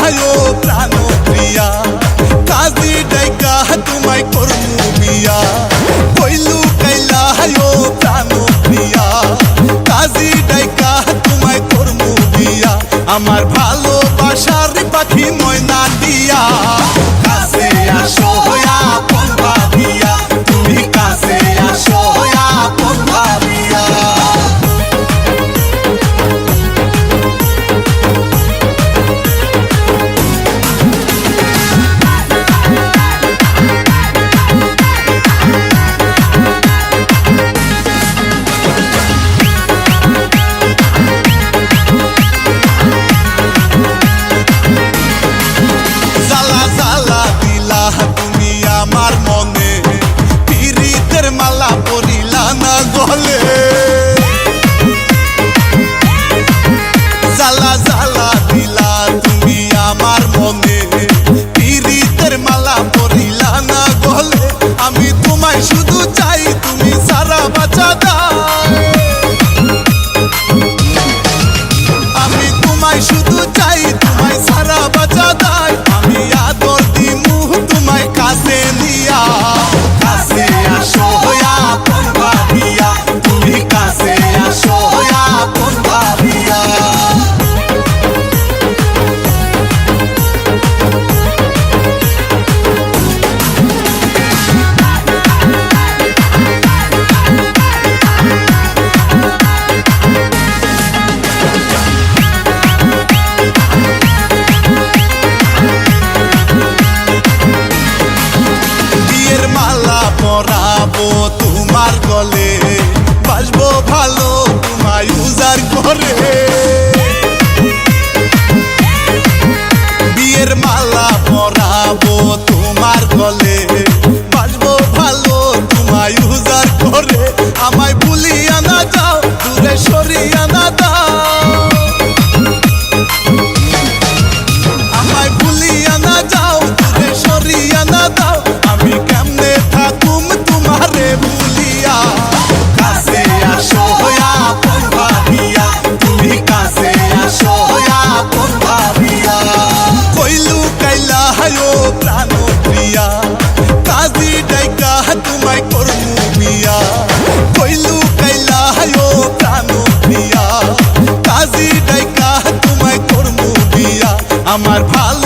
ও প্রাণ প্রিয়া কাজী ডাইকা তোমায় করমু বিয়া কইলু কাইলা ও প্রাণ প্রিয়া কাজী ডাইকা তোমায় করমু বিয়া আমার ভালোবাসার পাখি ময়না দিয়া কাছে আসো আপন ভাবিয়া তুমি কাছে আসো আপন ভাবিয়া আমার মনে পিরিতের মালা পরিলা না গলে জ্বালা জ্বালা দিলা তুমি আমার মনে পিরিতের মালা পরিলা না গলে আমি তোমায় শুধু চাই তুমি সারা বাঁচা দাও আমি তোমায় শুধু চাই তোমায় সারা বাঁচা দাও আমি আদর দিমু তোমায় কাছে নিয়া কাছে আসো আপন ভাবিয়া তুমি কাছে আসো আপন ভাবিয়া মালা পরাবো তোমার গলে বাসবো ভালো তোমায় উজাড় করে বিয়ের মালা পরাবো তোমার গলে বাসবো ভালো তোমায় উজাড় করে আমায় ভুলিয়া না যাও দূরে সরিয়া না দাও আমায় ভুলিয়া না যাও দূরে সরিয়া না দাও আমি কেমনে থাকুম তোমারে ভুলিয়া কাছে আসো আপন ভাবিয়া তুমি কাছে আসো আপন ভাবিয়া কইলু কাইলা ও প্রাণ প্রিয়া কাজী ডাইকা তোমায় করমু বিয়া কইলু কাইলা ও প্রাণ প্রিয়া কাজী ডাইকা তোমায় করমু বিয়া আমার ভালো